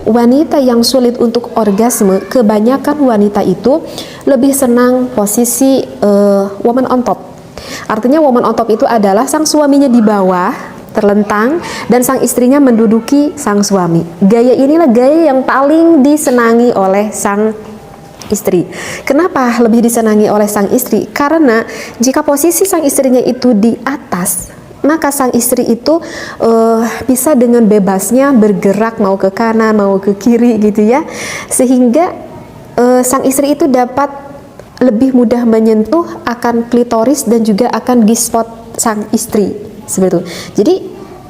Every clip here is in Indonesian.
wanita yang sulit untuk orgasme, kebanyakan wanita itu lebih senang posisi woman on top. Artinya woman on top itu adalah sang suaminya di bawah terlentang dan sang istrinya menduduki sang suami. Gaya inilah gaya yang paling disenangi oleh sang istri. Kenapa lebih disenangi oleh sang istri? Karena jika posisi sang istrinya itu di atas, maka sang istri itu bisa dengan bebasnya bergerak mau ke kanan mau ke kiri gitu ya, sehingga sang istri itu dapat lebih mudah menyentuh akan klitoris dan juga akan G-spot sang istri seperti itu. Jadi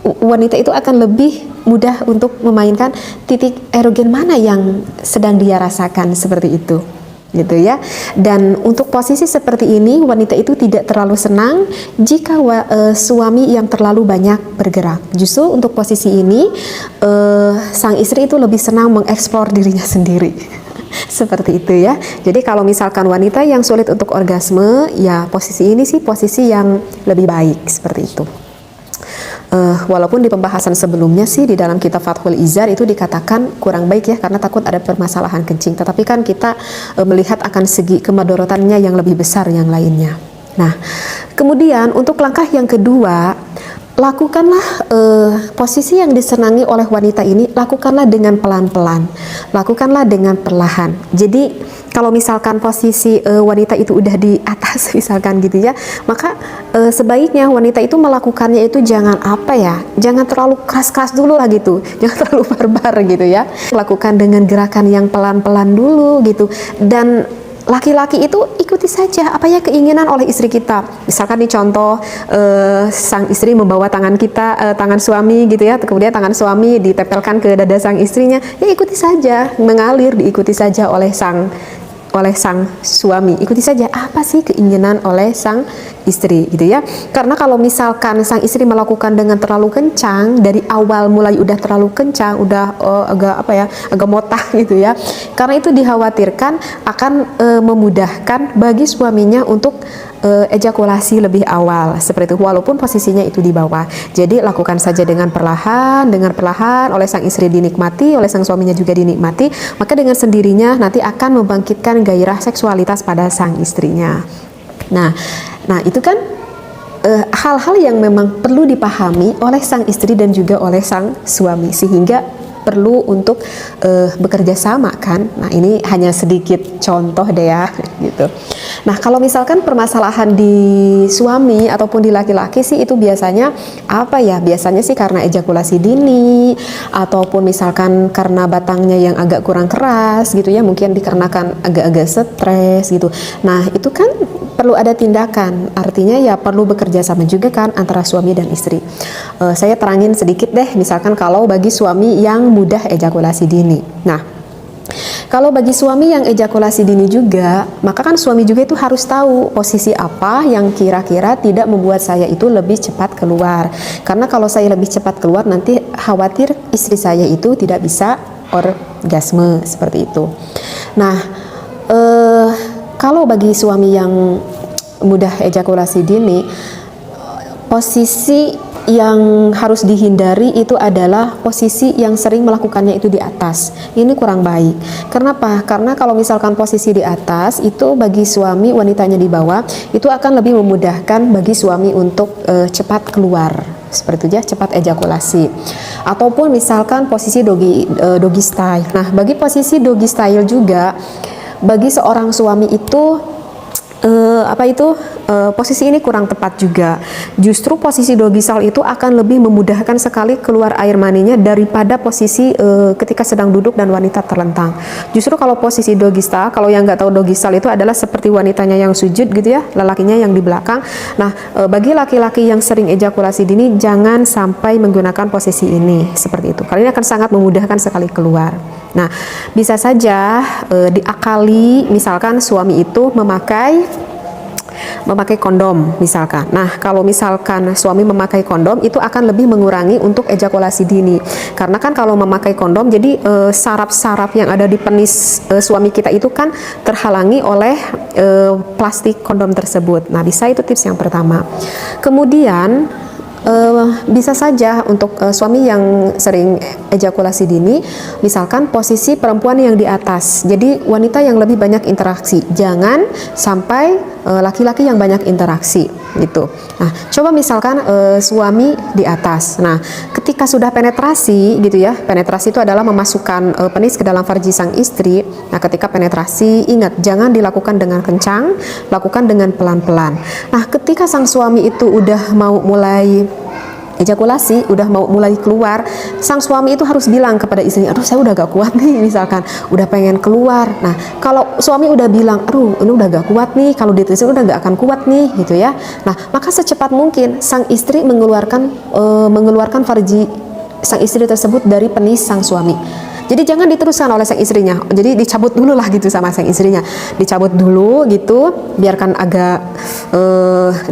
wanita itu akan lebih mudah untuk memainkan titik erogen mana yang sedang dia rasakan seperti itu gitu ya. Dan untuk posisi seperti ini wanita itu tidak terlalu senang jika suami yang terlalu banyak bergerak. Justru untuk posisi ini sang istri itu lebih senang mengeksplor dirinya sendiri. Seperti itu ya. Jadi kalau misalkan wanita yang sulit untuk orgasme, ya posisi ini sih posisi yang lebih baik seperti itu. Walaupun di pembahasan sebelumnya sih di dalam kitab Fathul Izar itu dikatakan kurang baik ya, karena takut ada permasalahan kencing. Tetapi kan kita melihat akan segi kemadorotannya yang lebih besar yang lainnya. Nah, kemudian untuk langkah yang kedua, lakukanlah posisi yang disenangi oleh wanita ini, lakukanlah dengan pelan-pelan, lakukanlah dengan perlahan. Jadi kalau misalkan posisi wanita itu udah di atas misalkan gitu ya, maka sebaiknya wanita itu melakukannya itu jangan jangan terlalu keras-keras dulu lah gitu, jangan terlalu barbar gitu ya. Lakukan dengan gerakan yang pelan-pelan dulu gitu. Dan laki-laki itu ikuti saja apa ya keinginan oleh istri kita. Misalkan nih contoh, sang istri membawa tangan kita, tangan suami gitu ya, kemudian tangan suami ditempelkan ke dada sang istrinya, ya ikuti saja, mengalir, diikuti saja oleh sang suami. Ikuti saja apa sih keinginan oleh sang istri gitu ya. Karena kalau misalkan sang istri melakukan dengan terlalu kencang, dari awal mulai udah terlalu kencang, udah agak motah gitu ya. Karena itu dikhawatirkan akan memudahkan bagi suaminya untuk ejakulasi lebih awal seperti itu, walaupun posisinya itu di bawah. Jadi lakukan saja dengan perlahan oleh sang istri dinikmati, oleh sang suaminya juga dinikmati, maka dengan sendirinya nanti akan membangkitkan gairah seksualitas pada sang istrinya. Nah itu kan hal-hal yang memang perlu dipahami oleh sang istri dan juga oleh sang suami, sehingga perlu untuk bekerja sama kan. Nah ini hanya sedikit contoh deh ya gitu. Nah kalau misalkan permasalahan di suami ataupun di laki-laki sih itu biasanya biasanya sih karena ejakulasi dini, ataupun misalkan karena batangnya yang agak kurang keras gitu ya, mungkin dikarenakan agak-agak stres gitu. Nah itu kan perlu ada tindakan, artinya ya perlu bekerja sama juga kan antara suami dan istri. Saya terangin sedikit deh, misalkan kalau bagi suami yang mudah ejakulasi dini. Nah, kalau bagi suami yang ejakulasi dini juga, maka kan suami juga itu harus tahu posisi apa yang kira-kira tidak membuat saya itu lebih cepat keluar. Karena kalau saya lebih cepat keluar, nanti khawatir istri saya itu tidak bisa orgasme seperti itu. Nah, kalau bagi suami yang mudah ejakulasi dini, posisi yang harus dihindari itu adalah posisi yang sering melakukannya itu di atas. Ini kurang baik. Kenapa? Karena kalau misalkan posisi di atas itu bagi suami, wanitanya di bawah, itu akan lebih memudahkan bagi suami untuk cepat keluar. Seperti itu ya, cepat ejakulasi. Ataupun misalkan posisi doggy style. Nah, bagi posisi doggy style juga, bagi seorang suami itu posisi ini kurang tepat juga. Justru posisi doggy style itu akan lebih memudahkan sekali keluar air maninya daripada posisi ketika sedang duduk dan wanita terlentang. Justru kalau posisi doggy style, kalau yang nggak tahu doggy style itu adalah seperti wanitanya yang sujud gitu ya, lelakinya yang di belakang. Nah, bagi laki-laki yang sering ejakulasi dini, jangan sampai menggunakan posisi ini seperti itu. Karena ini akan sangat memudahkan sekali keluar. Nah, bisa saja diakali, misalkan suami itu memakai kondom misalkan. Nah, kalau misalkan suami memakai kondom, itu akan lebih mengurangi untuk ejakulasi dini. Karena kan kalau memakai kondom, jadi saraf-saraf yang ada di penis suami kita itu kan terhalangi oleh plastik kondom tersebut. Nah, bisa itu tips yang pertama. Kemudian bisa saja untuk suami yang sering ejakulasi dini, misalkan posisi perempuan yang di atas, jadi wanita yang lebih banyak interaksi, jangan sampai laki-laki yang banyak interaksi gitu. Nah, coba misalkan suami di atas. Nah, ketika sudah penetrasi gitu ya, penetrasi itu adalah memasukkan penis ke dalam farji sang istri. Nah, ketika penetrasi, ingat jangan dilakukan dengan kencang, lakukan dengan pelan-pelan. Nah, ketika sang suami itu udah mau mulai ejakulasi, udah mau mulai keluar, sang suami itu harus bilang kepada istrinya, aduh saya udah gak kuat nih, misalkan udah pengen keluar. Nah, kalau suami udah bilang, aduh ini udah gak kuat nih, kalau diterusin udah gak akan kuat nih gitu ya. Nah, maka secepat mungkin sang istri mengeluarkan farji sang istri tersebut dari penis sang suami. Jadi jangan diteruskan oleh sang istrinya. Jadi dicabut dulu lah gitu sama sang istrinya. Dicabut dulu gitu, biarkan agak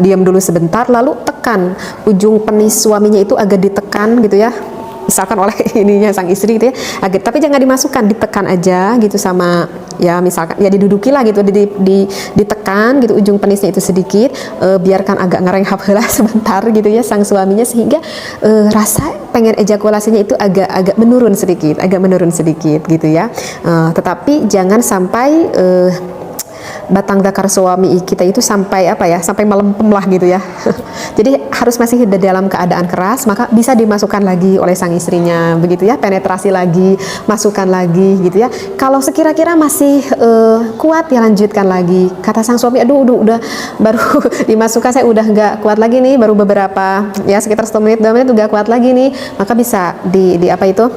diam dulu sebentar, lalu tekan ujung penis suaminya itu agak ditekan gitu ya. Misalkan oleh ininya sang istri gitu ya, agak, tapi jangan dimasukkan, ditekan aja gitu sama ya, misalkan ya diduduki lah gitu, ditekan gitu ujung penisnya itu sedikit, biarkan agak ngerenghap heula sebentar gitu ya sang suaminya, sehingga rasa pengen ejakulasinya itu agak menurun sedikit gitu ya. Tetapi jangan sampai batang dakar suami kita itu sampai sampai melempem lah gitu ya. Jadi harus masih dalam keadaan keras, maka bisa dimasukkan lagi oleh sang istrinya begitu ya, penetrasi lagi, masukkan lagi gitu ya. Kalau sekira-kira masih kuat ya lanjutkan lagi. Kata sang suami, aduh udah baru dimasukkan saya udah nggak kuat lagi nih, baru beberapa ya sekitar 1 menit 2 menit udah kuat lagi nih, maka bisa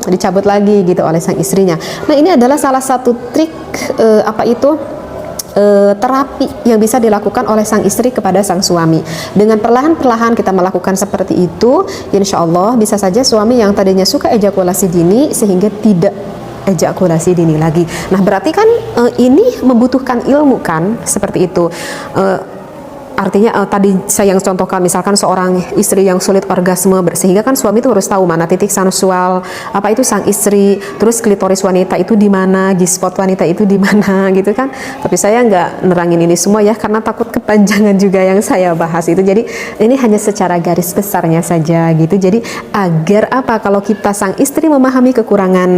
dicabut lagi gitu oleh sang istrinya. Nah, ini adalah salah satu trik terapi yang bisa dilakukan oleh sang istri kepada sang suami. Dengan perlahan-perlahan kita melakukan seperti itu, insya Allah bisa saja suami yang tadinya suka ejakulasi dini sehingga tidak ejakulasi dini lagi. Nah, berarti kan ini membutuhkan ilmu kan, seperti itu. Artinya tadi saya yang contohkan, misalkan seorang istri yang sulit orgasme, sehingga kan suami itu harus tahu mana titik sensual apa itu sang istri, terus klitoris wanita itu di mana, G-spot wanita itu di mana gitu kan. Tapi saya nggak nerangin ini semua ya, karena takut kepanjangan juga yang saya bahas itu. Jadi ini hanya secara garis besarnya saja gitu. Jadi agar kalau kita sang istri memahami kekurangan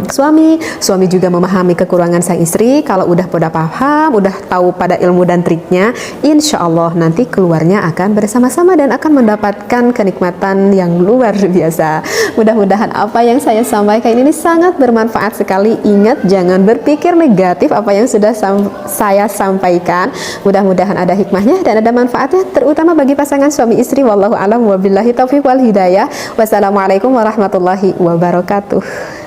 suami, suami juga memahami kekurangan sang istri, kalau udah paham, udah tahu pada ilmu dan triknya, insya Allah nanti keluarnya akan bersama-sama dan akan mendapatkan kenikmatan yang luar biasa. Mudah-mudahan apa yang saya sampaikan ini sangat bermanfaat sekali. Ingat, jangan berpikir negatif apa yang sudah saya sampaikan. Mudah-mudahan ada hikmahnya dan ada manfaatnya, terutama bagi pasangan suami istri. Wallahu a'lam wabillahi taufiq wal hidayah. Wassalamualaikum warahmatullahi wabarakatuh.